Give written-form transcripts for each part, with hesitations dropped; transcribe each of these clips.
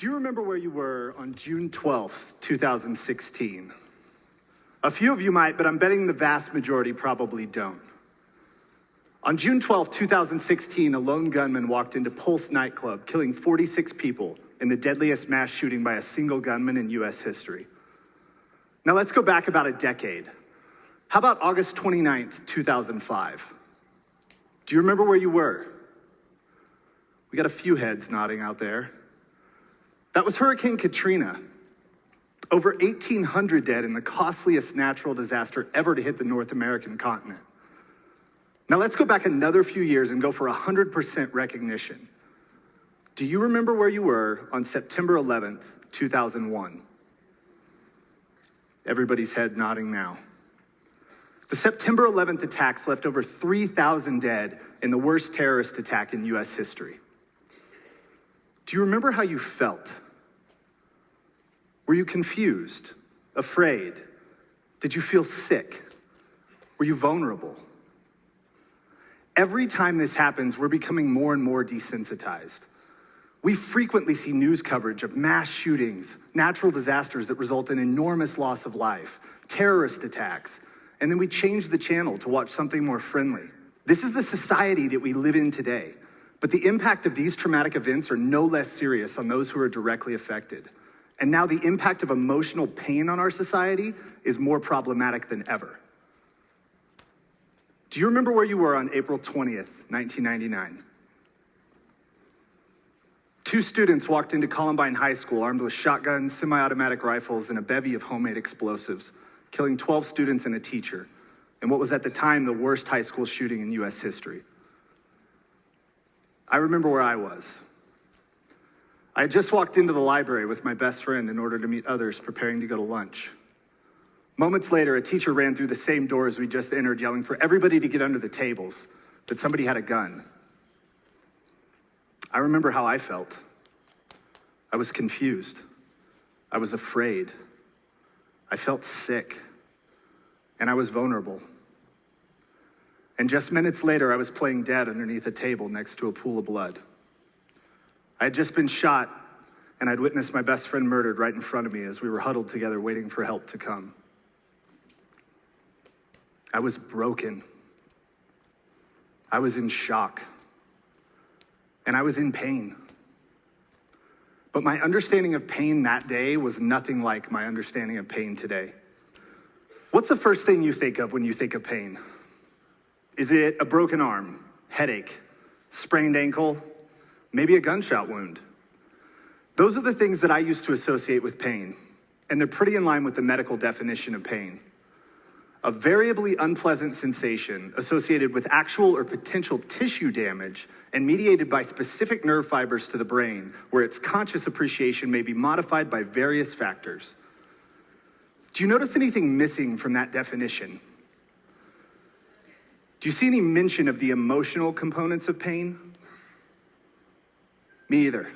Do you remember where you were on June 12th, 2016? A few of you might, but I'm betting the vast majority probably don't. On June 12th, 2016, a lone gunman walked into Pulse nightclub, killing 46 people in the deadliest mass shooting by a single gunman in U.S. history. Now let's go back about a decade. How about August 29th, 2005? Do you remember where you were? We got a few heads nodding out there. That was Hurricane Katrina. Over 1,800 dead in the costliest natural disaster ever to hit the North American continent. Now let's go back another few years and go for 100% recognition. Do you remember where you were on September 11th, 2001? Everybody's head nodding now. The September 11th attacks left over 3,000 dead in the worst terrorist attack in U.S. history. Do you remember how you felt? Were you confused, afraid? Did you feel sick? Were you vulnerable? Every time this happens, we're becoming more and more desensitized. We frequently see news coverage of mass shootings, natural disasters that result in enormous loss of life, terrorist attacks, and then we change the channel to watch something more friendly. This is the society that we live in today, but the impact of these traumatic events are no less serious on those who are directly affected. And now the impact of emotional pain on our society is more problematic than ever. Do you remember where you were on April 20th, 1999? Two students walked into Columbine High School armed with shotguns, semi-automatic rifles, and a bevy of homemade explosives, killing 12 students and a teacher in what was at the time the worst high school shooting in U.S. history. I remember where I was. I had just walked into the library with my best friend in order to meet others preparing to go to lunch. Moments later, a teacher ran through the same doors we just entered, yelling for everybody to get under the tables, that somebody had a gun. I remember how I felt. I was confused. I was afraid. I felt sick. And I was vulnerable. And just minutes later, I was playing dead underneath a table next to a pool of blood. I had just been shot, and I'd witnessed my best friend murdered right in front of me as we were huddled together waiting for help to come. I was broken. I was in shock. And I was in pain. But my understanding of pain that day was nothing like my understanding of pain today. What's the first thing you think of when you think of pain? Is it a broken arm, headache, sprained ankle, maybe a gunshot wound? Those are the things that I used to associate with pain, and they're pretty in line with the medical definition of pain. A variably unpleasant sensation associated with actual or potential tissue damage and mediated by specific nerve fibers to the brain, where its conscious appreciation may be modified by various factors. Do you notice anything missing from that definition? Do you see any mention of the emotional components of pain? Me either.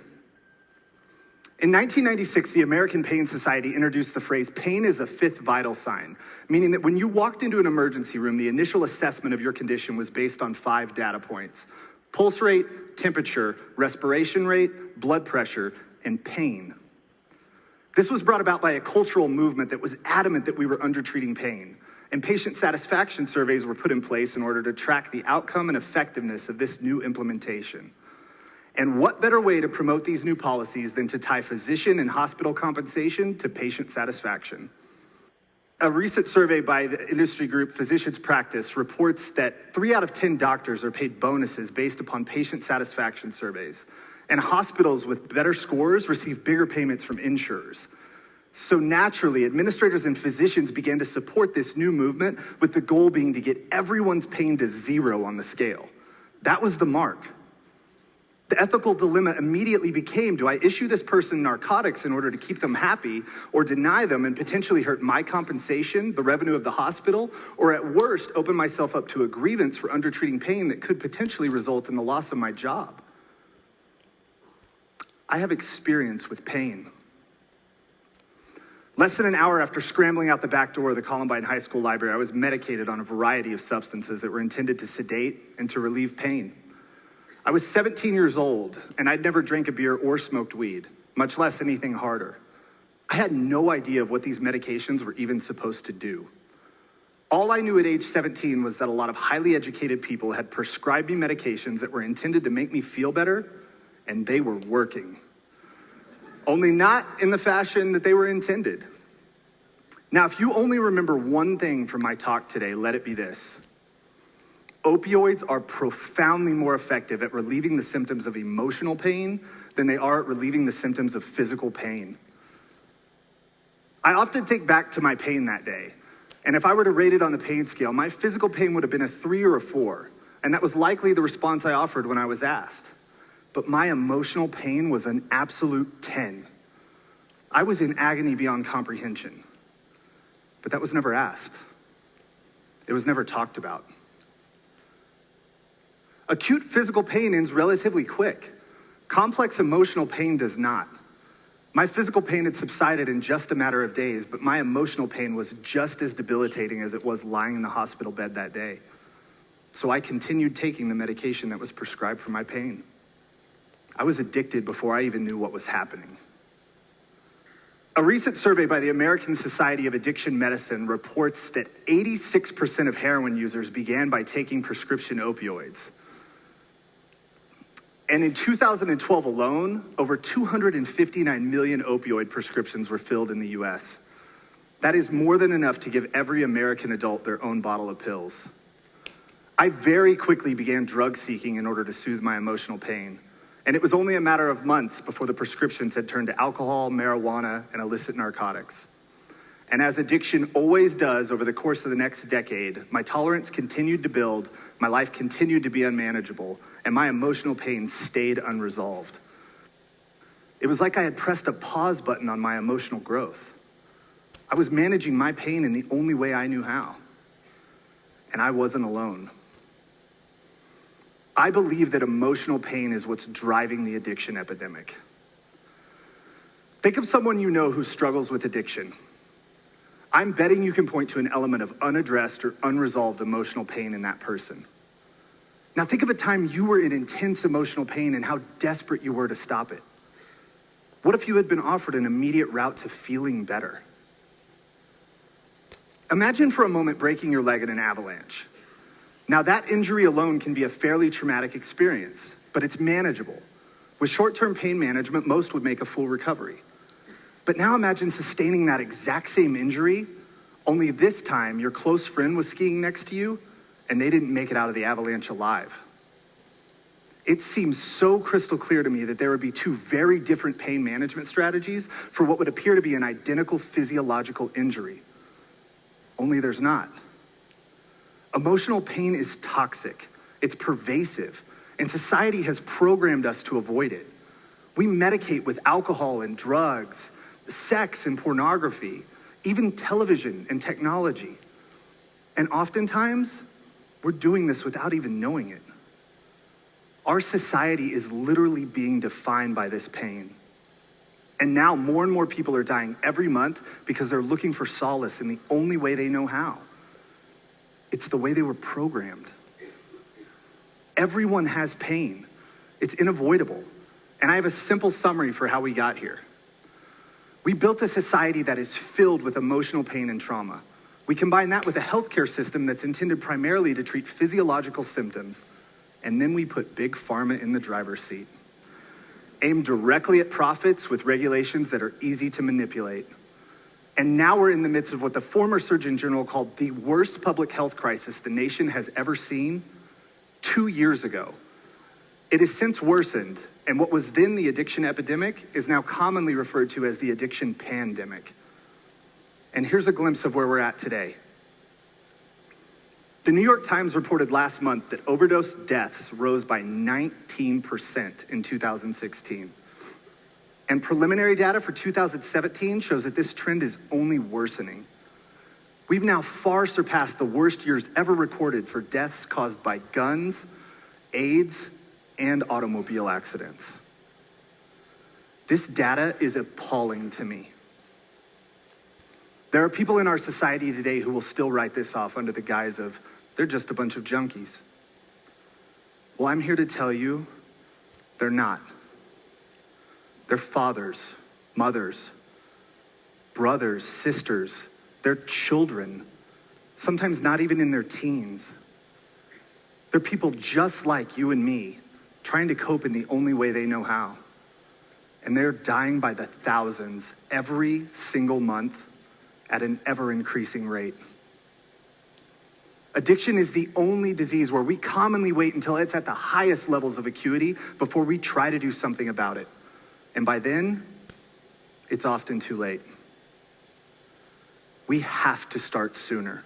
In 1996, the American Pain Society introduced the phrase, pain is a fifth vital sign, meaning that when you walked into an emergency room, the initial assessment of your condition was based on 5 data points: pulse rate, temperature, respiration rate, blood pressure, and pain. This was brought about by a cultural movement that was adamant that we were undertreating pain, and patient satisfaction surveys were put in place in order to track the outcome and effectiveness of this new implementation. And what better way to promote these new policies than to tie physician and hospital compensation to patient satisfaction? A recent survey by the industry group Physicians Practice reports that 3 out of 10 doctors are paid bonuses based upon patient satisfaction surveys, and hospitals with better scores receive bigger payments from insurers. So naturally, administrators and physicians began to support this new movement with the goal being to get everyone's pain to 0 on the scale. That was the mark. The ethical dilemma immediately became, do I issue this person narcotics in order to keep them happy, or deny them and potentially hurt my compensation, the revenue of the hospital, or at worst, open myself up to a grievance for undertreating pain that could potentially result in the loss of my job? I have experience with pain. Less than an hour after scrambling out the back door of the Columbine High School library, I was medicated on a variety of substances that were intended to sedate and to relieve pain. I was 17 years old, and I'd never drank a beer or smoked weed. much less anything harder. I had no idea of what these medications were even supposed to do. All I knew at age 17 was that a lot of highly educated people had prescribed me medications that were intended to make me feel better, and they were working. Only not in the fashion that they were intended. Now, if you only remember one thing from my talk today, let it be this. Opioids are profoundly more effective at relieving the symptoms of emotional pain than they are at relieving the symptoms of physical pain. I often think back to my pain that day, and if I were to rate it on the pain scale, my physical pain would have been a 3 or a 4, and that was likely the response I offered when I was asked. But my emotional pain was an absolute 10. I was in agony beyond comprehension. But that was never asked. It was never talked about. Acute physical pain ends relatively quick. Complex emotional pain does not. My physical pain had subsided in just a matter of days, but my emotional pain was just as debilitating as it was lying in the hospital bed that day. So I continued taking the medication that was prescribed for my pain. I was addicted before I even knew what was happening. A recent survey by the American Society of Addiction Medicine reports that 86% of heroin users began by taking prescription opioids. And in 2012 alone, over 259 million opioid prescriptions were filled in the US. That is more than enough to give every American adult their own bottle of pills. I very quickly began drug seeking in order to soothe my emotional pain. And it was only a matter of months before the prescriptions had turned to alcohol, marijuana, and illicit narcotics. And as addiction always does over the course of the next decade, my tolerance continued to build, my life continued to be unmanageable, and my emotional pain stayed unresolved. It was like I had pressed a pause button on my emotional growth. I was managing my pain in the only way I knew how. And I wasn't alone. I believe that emotional pain is what's driving the addiction epidemic. Think of someone you know who struggles with addiction. I'm betting you can point to an element of unaddressed or unresolved emotional pain in that person. Now think of a time you were in intense emotional pain and how desperate you were to stop it. What if you had been offered an immediate route to feeling better? Imagine for a moment breaking your leg in an avalanche. Now that injury alone can be a fairly traumatic experience, but it's manageable. With short-term pain management, most would make a full recovery. But now imagine sustaining that exact same injury, only this time your close friend was skiing next to you and they didn't make it out of the avalanche alive. It seems so crystal clear to me that there would be two very different pain management strategies for what would appear to be an identical physiological injury. Only there's not. Emotional pain is toxic, it's pervasive, and society has programmed us to avoid it. We medicate with alcohol and drugs, sex and pornography, even television and technology. And oftentimes, we're doing this without even knowing it. Our society is literally being defined by this pain. And now more and more people are dying every month because they're looking for solace in the only way they know how. It's the way they were programmed. Everyone has pain. It's unavoidable. And I have a simple summary for how we got here. We built a society that is filled with emotional pain and trauma. We combine that with a healthcare system that's intended primarily to treat physiological symptoms, and then we put big pharma in the driver's seat. Aimed directly at profits with regulations that are easy to manipulate. And now we're in the midst of what the former Surgeon General called the worst public health crisis the nation has ever seen 2 years ago. It has since worsened, and what was then the addiction epidemic is now commonly referred to as the addiction pandemic. And here's a glimpse of where we're at today. The New York Times reported last month that overdose deaths rose by 19% in 2016. And preliminary data for 2017 shows that this trend is only worsening. We've now far surpassed the worst years ever recorded for deaths caused by guns, AIDS, and automobile accidents. This data is appalling to me. There are people in our society today who will still write this off under the guise of, they're just a bunch of junkies. Well, I'm here to tell you, they're not. their fathers, mothers, brothers, sisters, their children, sometimes not even in their teens. They're people just like you and me, trying to cope in the only way they know how. And they're dying by the thousands every single month at an ever-increasing rate. Addiction is the only disease where we commonly wait until it's at the highest levels of acuity before we try to do something about it. And by then, it's often too late. We have to start sooner.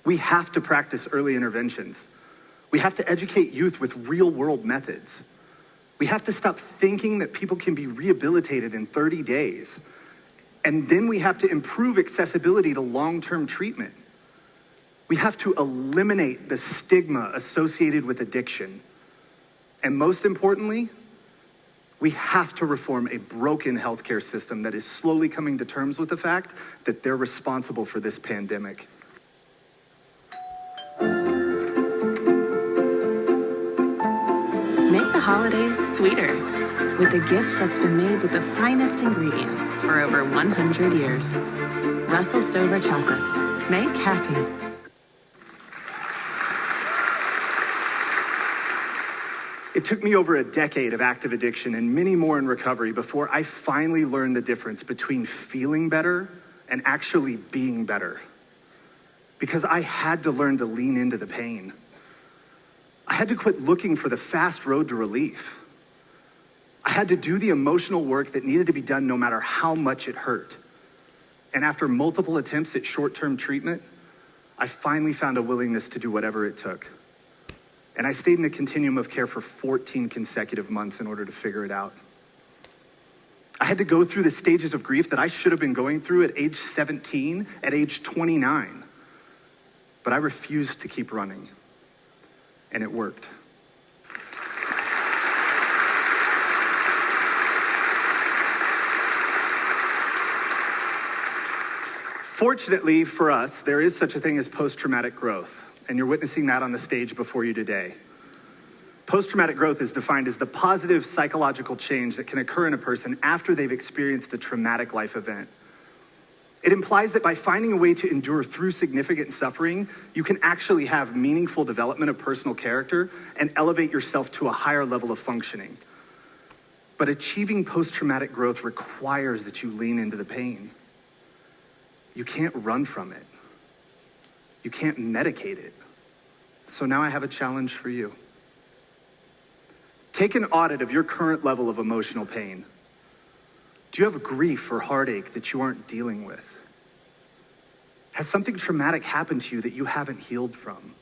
We have to practice early interventions. We have to educate youth with real-world methods. We have to stop thinking that people can be rehabilitated in 30 days. And then we have to improve accessibility to long-term treatment. We have to eliminate the stigma associated with addiction. And most importantly, we have to reform a broken healthcare system that is slowly coming to terms with the fact that they're responsible for this pandemic. Make the holidays sweeter with a gift that's been made with the finest ingredients for over 100 years. Russell Stover Chocolates. Make happy. It took me over a decade of active addiction and many more in recovery before I finally learned the difference between feeling better and actually being better. Because I had to learn to lean into the pain. I had to quit looking for the fast road to relief. I had to do the emotional work that needed to be done no matter how much it hurt. And after multiple attempts at short-term treatment, I finally found a willingness to do whatever it took. And I stayed in a continuum of care for 14 consecutive months in order to figure it out. I had to go through the stages of grief that I should have been going through at age 17, at age 29. But I refused to keep running. And it worked. Fortunately for us, there is such a thing as post-traumatic growth. And you're witnessing that on the stage before you today. Post-traumatic growth is defined as the positive psychological change that can occur in a person after they've experienced a traumatic life event. It implies that by finding a way to endure through significant suffering, you can actually have meaningful development of personal character and elevate yourself to a higher level of functioning. But achieving post-traumatic growth requires that you lean into the pain. You can't run from it. You can't medicate it. So now I have a challenge for you. Take an audit of your current level of emotional pain. Do you have grief or heartache that you aren't dealing with? Has something traumatic happened to you that you haven't healed from?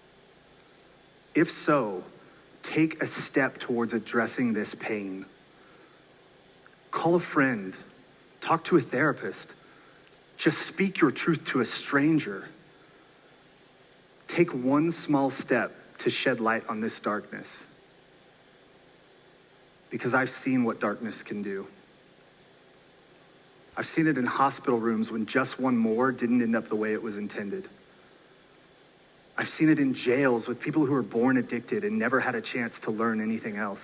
If so, take a step towards addressing this pain. Call a friend. Talk to a therapist. Just speak your truth to a stranger. Take one small step to shed light on this darkness. Because I've seen what darkness can do. I've seen it in hospital rooms when just one more didn't end up the way it was intended. I've seen it in jails with people who were born addicted and never had a chance to learn anything else.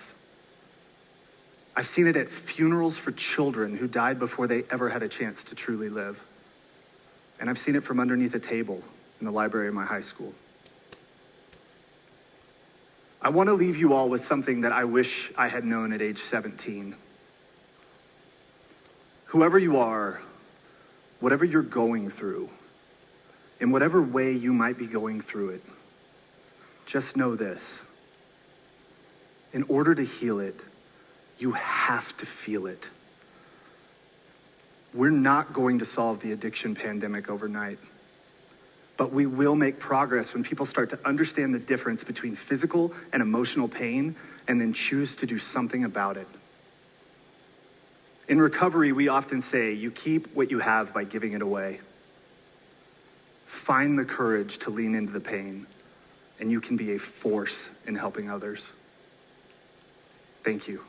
I've seen it at funerals for children who died before they ever had a chance to truly live. And I've seen it from underneath a table in the library of my high school. I want to leave you all with something that I wish I had known at age 17. Whoever you are, whatever you're going through, in whatever way you might be going through it, just know this. In order to heal it, you have to feel it. We're not going to solve the addiction pandemic overnight, but we will make progress when people start to understand the difference between physical and emotional pain and then choose to do something about it. In recovery, we often say, you keep what you have by giving it away. Find the courage to lean into the pain, and you can be a force in helping others. Thank you.